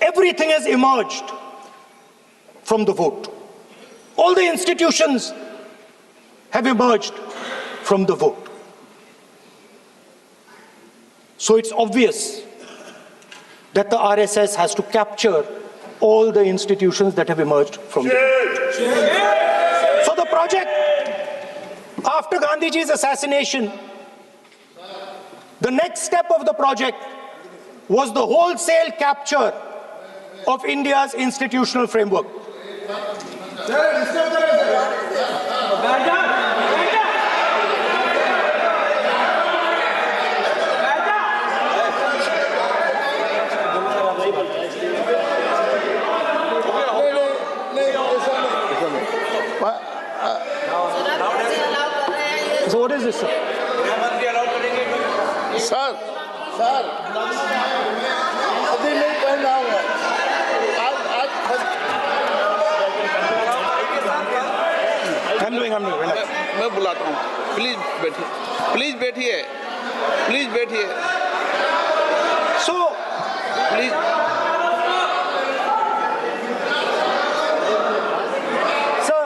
Everything has emerged from the vote. All the institutions have emerged from the vote. So it's obvious that the RSS has to capture all the institutions that have emerged from the vote. So the project, after Gandhiji's assassination, the next step of the project was the wholesale capture of India's institutional framework. So what is this, sir? Sir, अभी नहीं पढ़ रहा हूँ। I'm doing. मैं बुलाता हूँ। Please बैठिए। So, please. sir,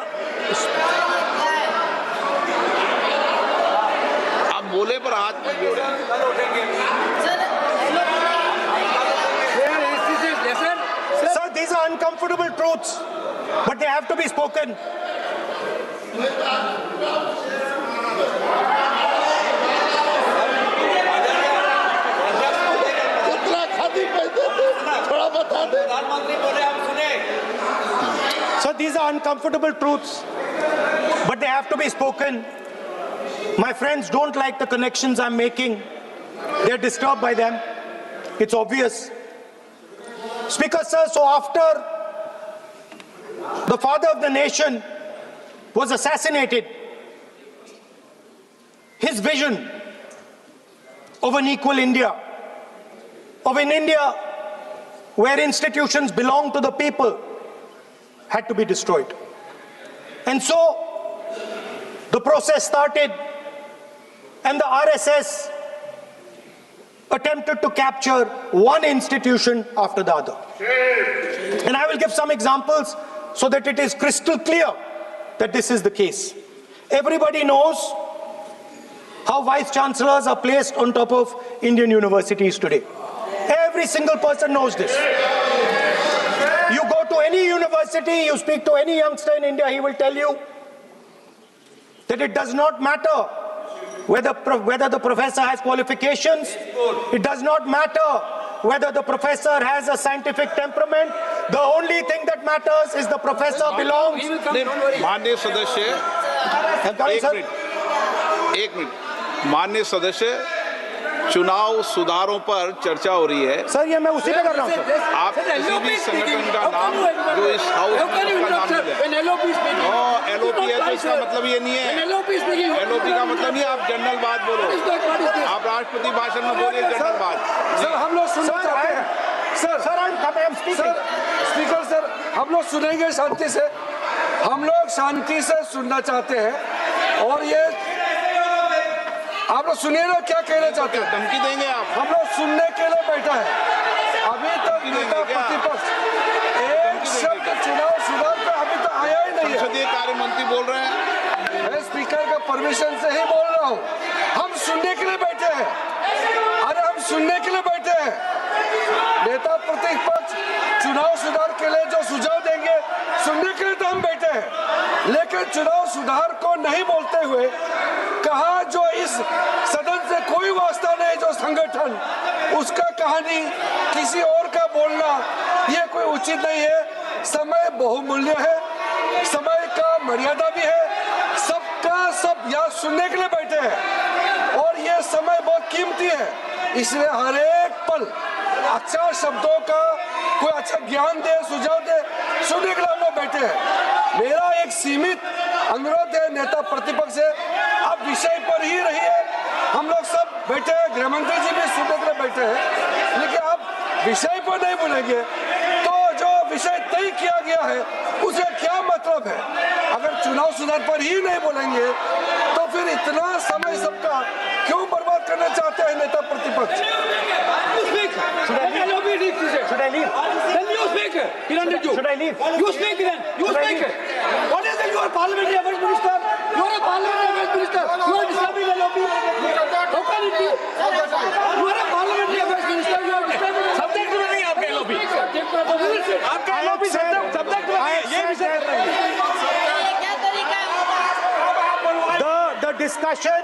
आप बोले पर हाथ मत जोड़े। Sir, these are uncomfortable truths, but they have to be spoken. कितना खादी पैसे थोड़ा बता दे। So these are uncomfortable truths, but they have to be spoken. My friends don't like the connections I'm making. They're disturbed by them. It's obvious. Speaker, sir, so after the father of the nation was assassinated, his vision of an equal India, of an India where institutions belong to the people, had to be destroyed. And so the process started, and the RSS attempted to capture one institution after the other. And I will give some examples so that it is crystal clear that this is the case. Everybody knows how vice chancellors are placed on top of Indian universities today. Every single person knows this. You go to any university, you speak to any youngster in India, he will tell you that it does not matter whether the professor has qualifications. It does not matter whether the professor has a scientific temperament. The only thing that matters is the professor belongs. माननीय सदस्य, एक minute, माननीय सदस्य, चुनाव सुधारों पर चर्चा हो रही है। सर, ये मैं उसी पे कर रहा हूँ सर। आप किसी भी संगठन का नाम जो इस हाउस में उसका नाम ले। एलओपी है तो इसका मतलब ये नहीं है। एलओपी का मतलब नहीं, आप जनरल बात बोलो। आप राष्ट्रपति भाषण में बोलिए जनरल बात। सर, हम लोग सुनना चाहते हैं। सर, स्पीकर सर, हम लोग सुनेंगे शांति से। हम लोग शांति से सुनना चाहते हैं। और ये आप लोग सुनिए ना, क्या कहना चाहते हैं? धमकी देंगे आप? हम लोग सुनने के लिए बैठा है। अभी तक नेता प्रतिपक्ष एक शब्द चुनाव सुधार पे अभी तक आया ही नहीं है। संसदीय कार्य मंत्री बोल रहे हैं। मैं स्पीकर का परमिशन से ही बोल रहा हूँ। हम सुनने के लिए बैठे हैं। अरे हम सुनने के लिए बैठे हैं। नेता प्रतिपक्ष चुनाव सुधार के लिए जो सुझाव देंगे, सुनने के लिए तो हम बैठे हैं। लेकिन चुनाव सुधार को नहीं बोलते हुए कहा जो इस सदन से कोई वास्ता नहीं, जो संगठन, उसका कहानी किसी और का बोलना ये कोई उचित नहीं है। समय बहुमूल्य है, समय का मर्यादा भी है। सबका सब यहाँ सुनने के लिए बैठे हैं और ये समय बहुत कीमती है। इसलिए हर एक पल अच्छा शब्दों का कोई अच्छा ज्ञान दे, सुझाव दे, सुनने के लिए हम लोग बैठे हैं। मेरा एक सीमित अनुरोध है नेता प्रतिपक्ष से, आप विषय पर ही रहिए। हम लोग सब बैठे हैं, गृह मंत्री जी भी सुनने के लिए बैठे हैं, लेकिन आप विषय पर नहीं बोलेंगे तो जो विषय तय किया गया है उसका क्या मतलब है? अगर चुनाव सुधार पर ही नहीं बोलेंगे तो फिर इतना समय सबका क्यों बर्बाद करना चाहते हैं नेता प्रतिपक्ष? Kiran Rijiju. Should I leave? You speak then. You Should I speak. leave? What is it? You are parliamentary affairs minister. You are a parliamentary affairs minister. You are disturbing the LOP. How can it be? You are a parliamentary affairs minister. You are disturbing the subject में नहीं आपका LOP आपका LOP subject में नहीं ये विषय कर रहे हैं The discussion,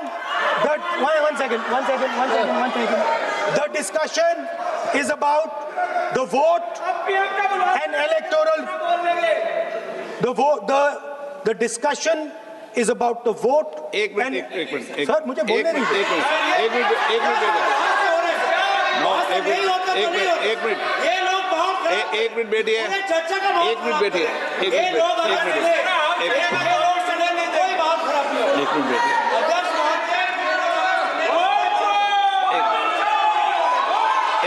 one second. The discussion is about the vote and electoral. The discussion is about the vote. एक मिनट सर मुझे बोलने नहीं दीजिए।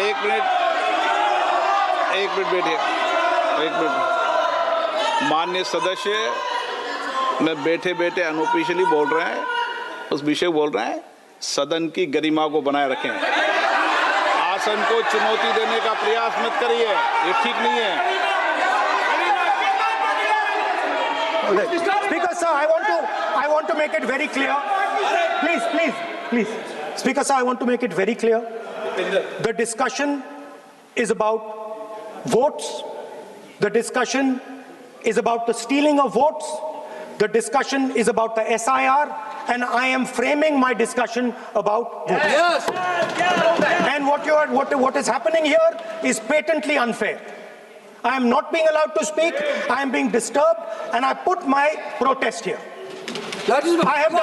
एक मिनट बैठिए माननीय सदस्य मैं बैठे बैठे अनऑफिशियली बोल रहे हैं उस विषय बोल रहे हैं सदन की गरिमा को बनाए रखें आसन को चुनौती देने का प्रयास मत करिए ये ठीक नहीं है Speaker sir, I want to make it very clear. Please. Speaker sir, I want to make it very clear. The discussion is about votes. The discussion is about the stealing of votes. The discussion is about the SIR, and I am framing my discussion about votes. Yes. And what is happening here is patently unfair. I am not being allowed to speak. I am being disturbed, and I put my protest here. That is I have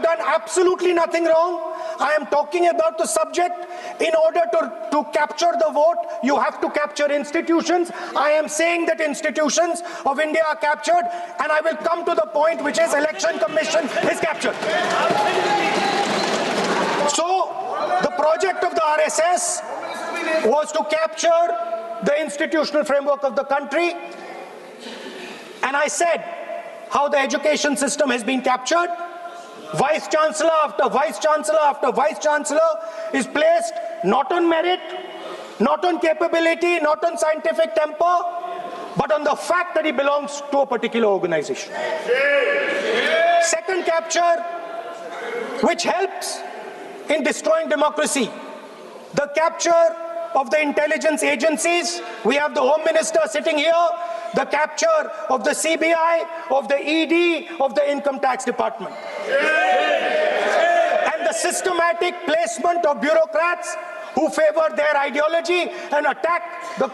done absolutely nothing wrong. I am talking about the subject. In order to capture the vote, you have to capture institutions. I am saying that institutions of India are captured, and I will come to the point, which is Election Commission is captured. So, the project of the RSS was to capture the institutional framework of the country, and I said how the education system has been captured. Vice Chancellor after Vice Chancellor after Vice Chancellor is placed not on merit, not on capability, not on scientific temper, but on the fact that he belongs to a particular organization. Second capture, which helps in destroying democracy, the capture of the intelligence agencies. We have the Home Minister sitting here. The capture of the CBI, of the ED, of the Income Tax Department. And the systematic placement of bureaucrats who favor their ideology and attack the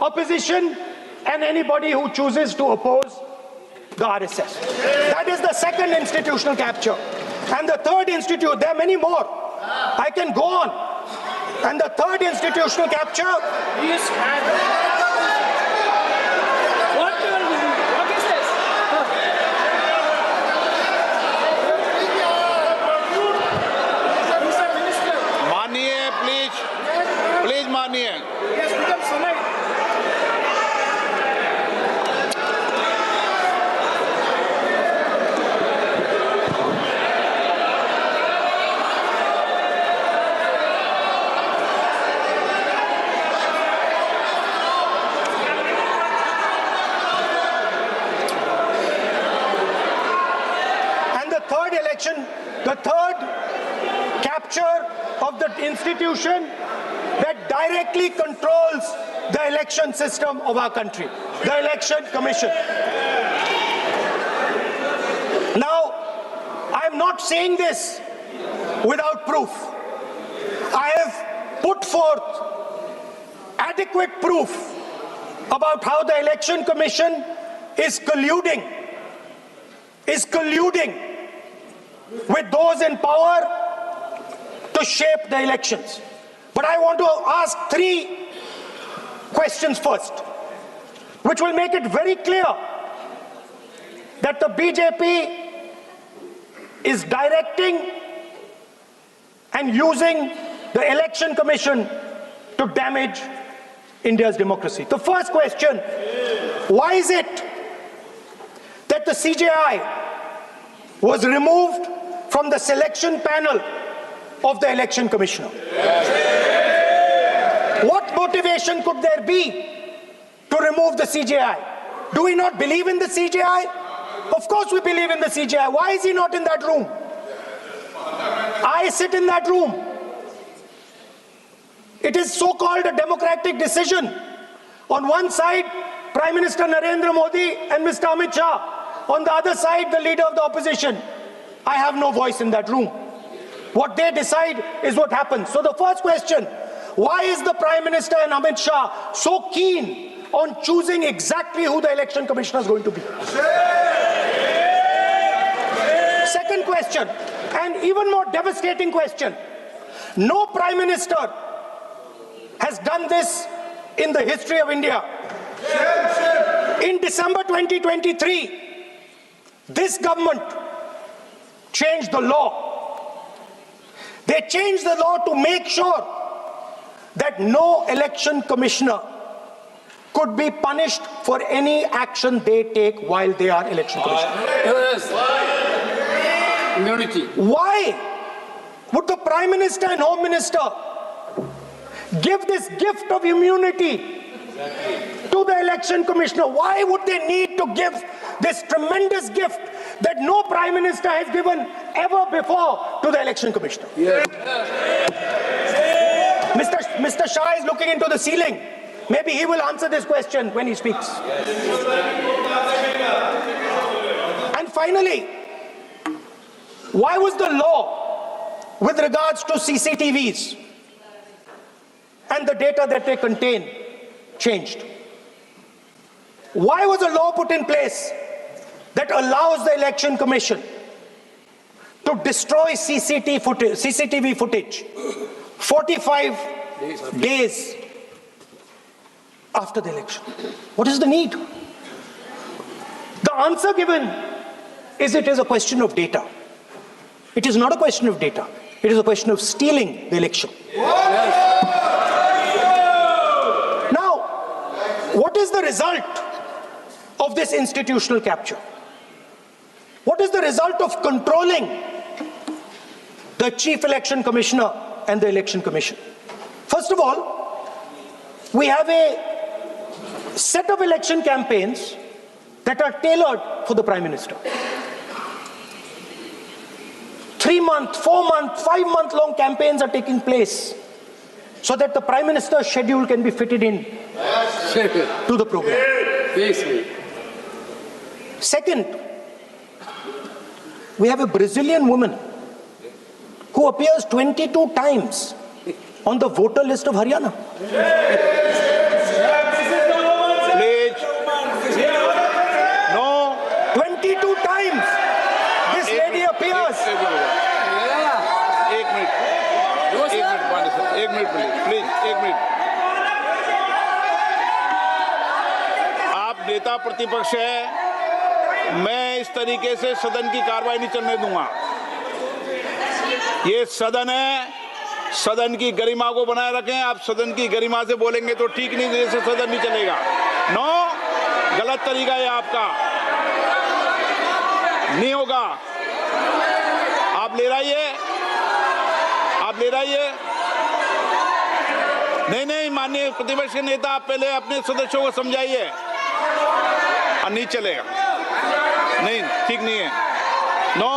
opposition and anybody who chooses to oppose the RSS. That is the second institutional capture. And the third there are many more. I can go on. And the third institutional capture is the third capture of the institution that directly controls the election system of our country, the Election Commission. Now, I am not saying this without proof. I have put forth adequate proof about how the Election Commission is colluding with those in power to shape the elections. But I want to ask three questions first, which will make it very clear that the BJP is directing and using the Election Commission to damage India's democracy. The first question, why is it that the CJI was removed from the selection panel of the Election Commissioner? What motivation could there be to remove the CJI. Do we not believe in the CJI? Of course we believe in the CJI. Why is he not in that room? I sit in that room. It is so-called a democratic decision. On one side, Prime Minister Narendra Modi and Mr. Amit Shah. On the other side, the leader of the opposition. I have no voice in that room. What they decide is what happens. So the first question, why is the Prime Minister and Amit Shah so keen on choosing exactly who the election commissioner is going to be? Second question, and even more devastating question. No Prime Minister has done this in the history of India. In December 2023, this government changed the law. They changed the law to make sure that no election commissioner could be punished for any action they take while they are election commissioner. Yes. Immunity. Why would the Prime Minister and Home Minister give this gift of immunity to the election commissioner? Why would they need to give this tremendous gift that no Prime Minister has given ever before to the election commissioner? Yes. Mr. Shah is looking into the ceiling. Maybe he will answer this question when he speaks. And finally, why was the law with regards to CCTVs and the data that they contain changed? Why was a law put in place that allows the Election Commission to destroy CCTV footage 45 days after the election? What is the need? The answer given is it is a question of data. It is not a question of data. It is a question of stealing the election. Now, what is the result of this institutional capture? What is the result of controlling the Chief Election Commissioner and the Election Commission? First of all, we have a set of election campaigns that are tailored for the Prime Minister. 3-month, 4-month, 5-month long campaigns are taking place so that the Prime Minister's schedule can be fitted in to the program. Second, we have a Brazilian woman who appears 22 times on the voter list of Haryana. Please. No. 22 times this lady appears. एक minute please एक minute. आप नेता प्रतिपक्ष है, मैं इस तरीके से सदन की कार्रवाई नहीं चलने दूंगा। ये सदन है, सदन की गरिमा को बनाए रखें। आप सदन की गरिमा से बोलेंगे तो ठीक, नहीं जैसे सदन नहीं चलेगा। नो, गलत तरीका है आपका, नहीं होगा। आप ले रहिए, आप ले रहिए। नहीं, माननीय प्रतिपक्ष के नेता, आप पहले अपने सदस्यों को समझाइए। नहीं चलेगा, नहीं, ठीक नहीं है। नो,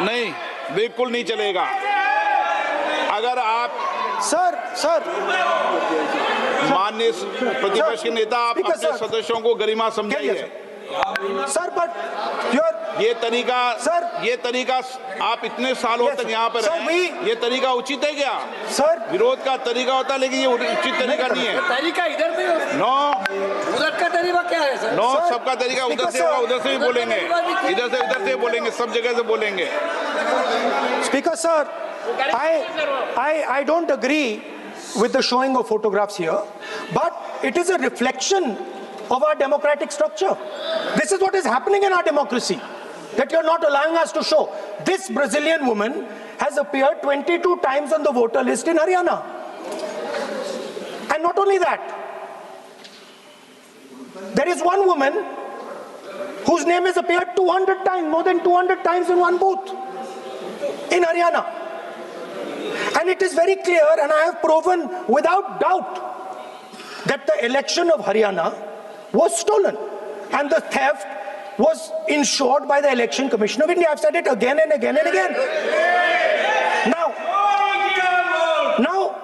नहीं, बिल्कुल नहीं चलेगा। अगर आप सर माननीय प्रतिपक्ष के नेता, आप अपने सदस्यों को गरिमा समझाइए। सर, बट ये तरीका आप इतने सालों तक यहाँ पर हैं, ये तरीका उचित है क्या? सर, विरोध का तरीका होता है, लेकिन ये उचित तरीका नहीं है। तरीका इधर भी नो, उधर का तरीका क्या है सर? नो, सबका तरीका उधर से होगा, उधर से भी बोलेंगे, इधर से उधर से बोलेंगे, सब जगह से बोलेंगे। Speaker sir, I don't agree with the showing of photographs here, but it is a reflection of our democratic structure. This is what is happening in our democracy, that you're not allowing us to show. This Brazilian woman has appeared 22 times on the voter list in Haryana. And not only that, there is one woman whose name has appeared 200 times, more than 200 times in one booth in Haryana. And And it is very clear, and I have proven without doubt, that the election of Haryana was stolen. And the theft was ensured by the Election Commission of India. I've said it again and again and again. Now,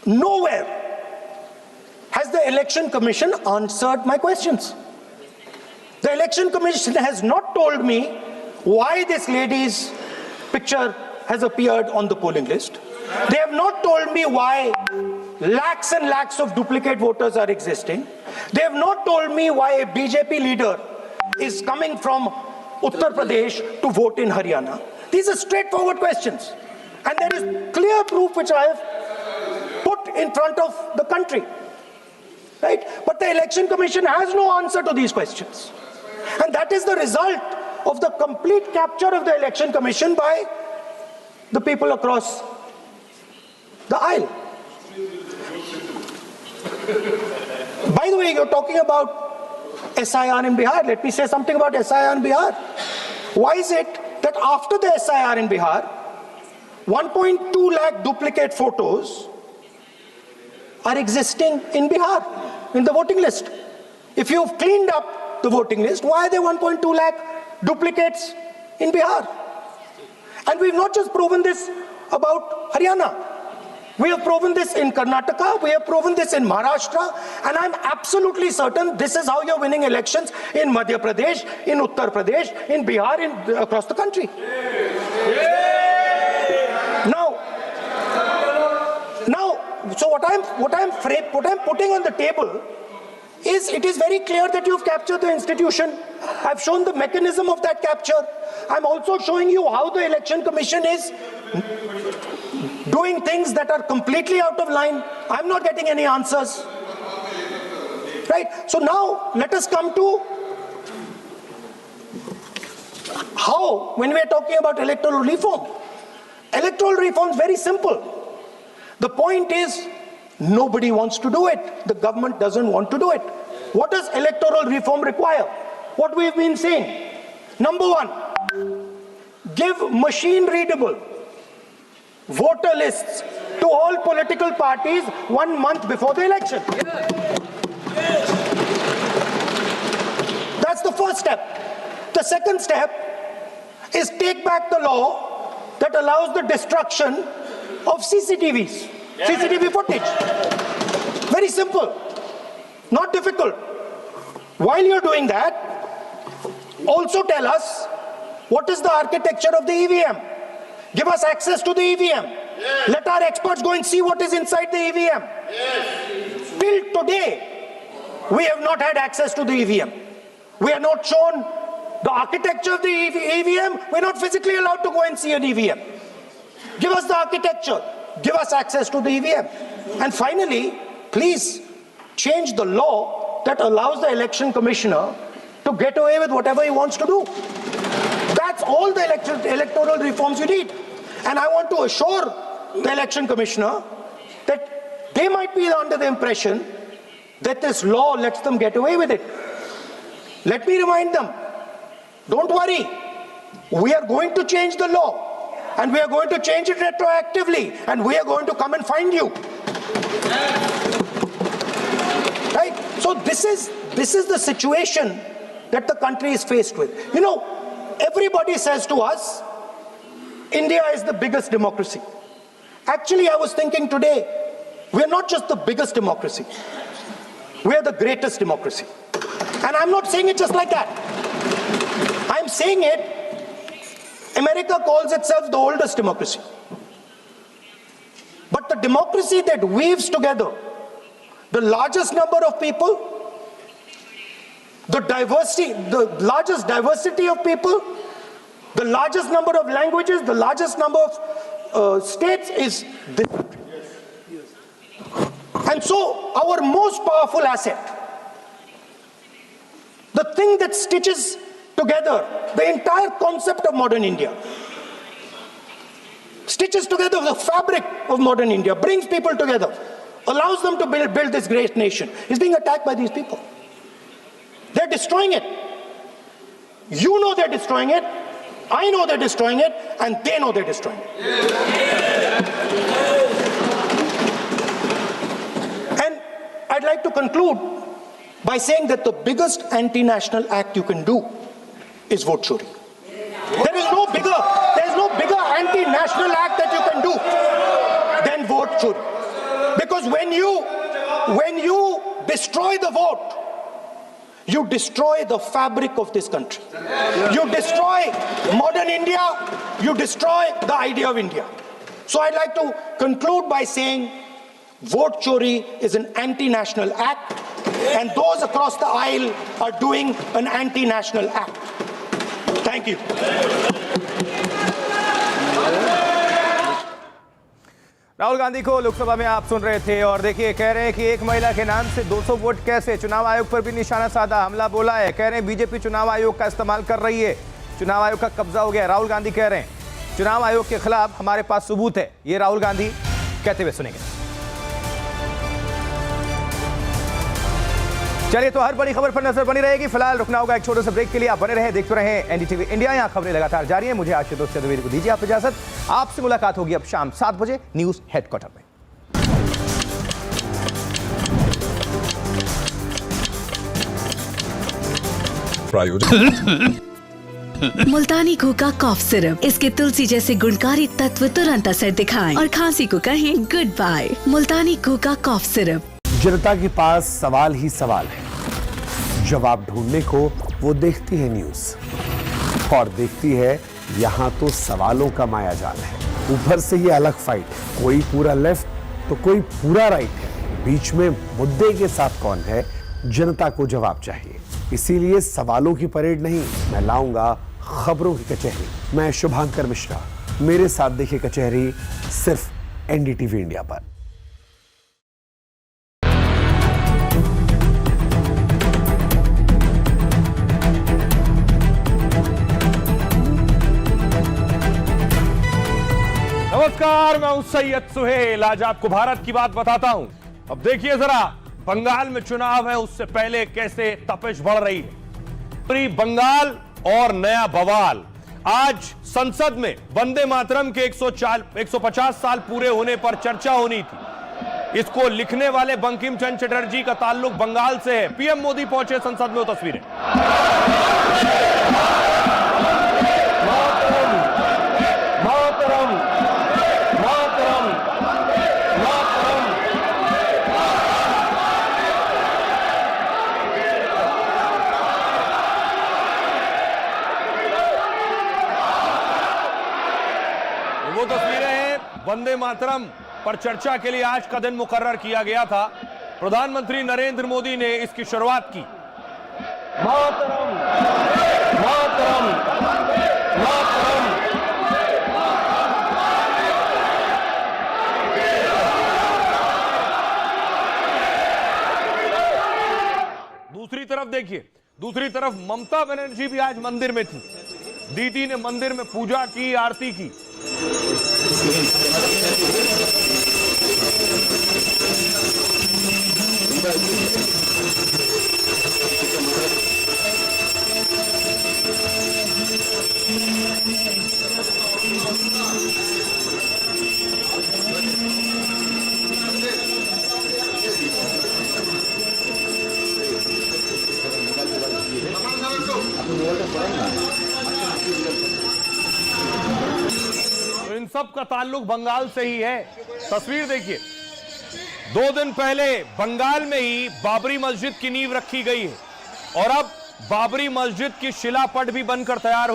nowhere has the Election Commission answered my questions. The Election Commission has not told me why this lady's picture has appeared on the polling list. They have not told me why lakhs and lakhs of duplicate voters are existing. They have not told me why a BJP leader is coming from Uttar Pradesh to vote in Haryana. These are straightforward questions. And there is clear proof which I have put in front of the country. Right? But the Election Commission has no answer to these questions. And that is the result of the complete capture of the Election Commission by the people across the aisle. By the way, you're talking about SIR in Bihar. Let me say something about SIR in Bihar. Why is it that after the SIR in Bihar, 1.2 lakh duplicate photos are existing in Bihar, in the voting list? If you've cleaned up the voting list, why are there 1.2 lakh duplicates in Bihar? And we've not just proven this about Haryana. We have proven this in Karnataka, we have proven this in Maharashtra, and I'm absolutely certain this is how you're winning elections in Madhya Pradesh, in Uttar Pradesh, in Bihar, across the country. Now, so what I'm putting on the table is, it is very clear that you've captured the institution. I've shown the mechanism of that capture. I'm also showing you how the Election Commission is doing things that are completely out of line. I'm not getting any answers. Right? So now let us come to how, when we're talking about electoral reform. Electoral reform is very simple. The point is, nobody wants to do it. The government doesn't want to do it. What does electoral reform require? What we've been saying. Number one, give machine-readable voter lists to all political parties 1 month before the election. That's the first step. The second step is take back the law that allows the destruction of CCTVs, CCTV footage. Very simple, not difficult. While you're doing that, also tell us what is the architecture of the EVM. Give us access to the EVM. Yes. Let our experts go and see what is inside the EVM. Yes. Till today, we have not had access to the EVM. We are not shown the architecture of the EVM. We're not physically allowed to go and see an EVM. Give us the architecture. Give us access to the EVM. And finally, please change the law that allows the election commissioner to get away with whatever he wants to do. That's all the electoral reforms you need. And I want to assure the election commissioner that they might be under the impression that this law lets them get away with it. Let me remind them, don't worry, we are going to change the law, and we are going to change it retroactively, and we are going to come and find you. Right? So this is the situation that the country is faced with. You know, everybody says to us, India is the biggest democracy. Actually, I was thinking today, we're not just the biggest democracy, we are the greatest democracy. And I'm not saying it just like that. I'm saying it, America calls itself the oldest democracy. But the democracy that weaves together the largest number of people, the largest diversity of people, the largest number of languages, the largest number of states is this country. And so our most powerful asset, the thing that stitches together the entire concept of modern India, stitches together the fabric of modern India, brings people together, allows them to build this great nation, is being attacked by these people. They're destroying it. You know they're destroying it. I know they're destroying it, and they know they're destroying it. And I'd like to conclude by saying that the biggest anti-national act you can do is vote chori. There is no bigger anti-national act that you can do than vote chori. Because when you destroy the vote, you destroy the fabric of this country. You destroy modern India, you destroy the idea of India. So I'd like to conclude by saying vote chori is an anti-national act, and those across the aisle are doing an anti-national act. Thank you. Rahul Gandhi को लोकसभा में आप सुन रहे थे और देखिए कह रहे हैं कि एक महिला के नाम से 200 वोट कैसे, चुनाव आयोग पर भी निशाना साधा, हमला बोला है। कह रहे हैं बीजेपी चुनाव आयोग का इस्तेमाल कर रही है, चुनाव आयोग का कब्जा हो गया। राहुल गांधी कह रहे हैं चुनाव आयोग के खिलाफ हमारे पास सबूत है। ये राहुल गांधी कहते हुए सुनेंगे। चलिए तो हर बड़ी खबर पर नजर बनी रहेगी। फिलहाल रुकना होगा एक छोटे से ब्रेक के लिए। आप बने रहे, देखते रहे एनडीटीवी इंडिया। यहाँ खबरें लगातार जारी हैं। मुझे आशुतोष चतुर्वेदी को दीजिए आप इजाजत। आपसे मुलाकात होगी अब शाम 7 बजे न्यूज हेडक्वार्टर में। मुल्तानी घोका कॉफ सिरप, इसके तुलसी जैसे गुणकारी तत्व तुरंत असर दिखाएं और खांसी को कहें गुड बाय। मुल्तानी घोका कॉफ सिरप। जनता के पास सवाल ही सवाल है, जवाब ढूंढने को वो देखती है न्यूज और देखती है यहाँ तो सवालों का मायाजाल है। ऊपर से ये अलग फाइट है, कोई पूरा लेफ्ट तो कोई पूरा राइट है। बीच में मुद्दे के साथ कौन है, जनता को जवाब चाहिए। इसीलिए सवालों की परेड नहीं, मैं लाऊंगा खबरों की कचहरी। मैं शुभांकर मिश्रा, मेरे साथ देखिए कचहरी सिर्फ एनडीटीवी इंडिया पर। नमस्कार, मैं हूं सैयद सुहेल। आज आपको भारत की बात बताता हूं। अब देखिए जरा, बंगाल में चुनाव है, उससे पहले कैसे तपिश बढ़ रही है। पूरी बंगाल और नया बवाल। आज संसद में वंदे मातरम के 150 साल पूरे होने पर चर्चा होनी थी। इसको लिखने वाले बंकिम चंद्र चटर्जी का ताल्लुक बंगाल से है। पीएम मोदी पहुंचे संसद में, वो तस्वीरें। वो तस्वीरें हैं वंदे मातरम पर चर्चा के लिए आज का दिन मुकर्रर किया गया था। प्रधानमंत्री नरेंद्र मोदी ने इसकी शुरुआत की। मातरम, मातरम, मातरम। दूसरी तरफ देखिए, दूसरी तरफ ममता बनर्जी भी आज मंदिर में थी। दीदी ने मंदिर में पूजा की, आरती की। तो इन सब का ताल्लुक बंगाल से ही है। तस्वीर देखिए, 2 दिन पहले बंगाल में ही बाबरी मस्जिद की नींव रखी गई है और अब बाबरी मस्जिद की शिलापट भी बनकर तैयार हो गई।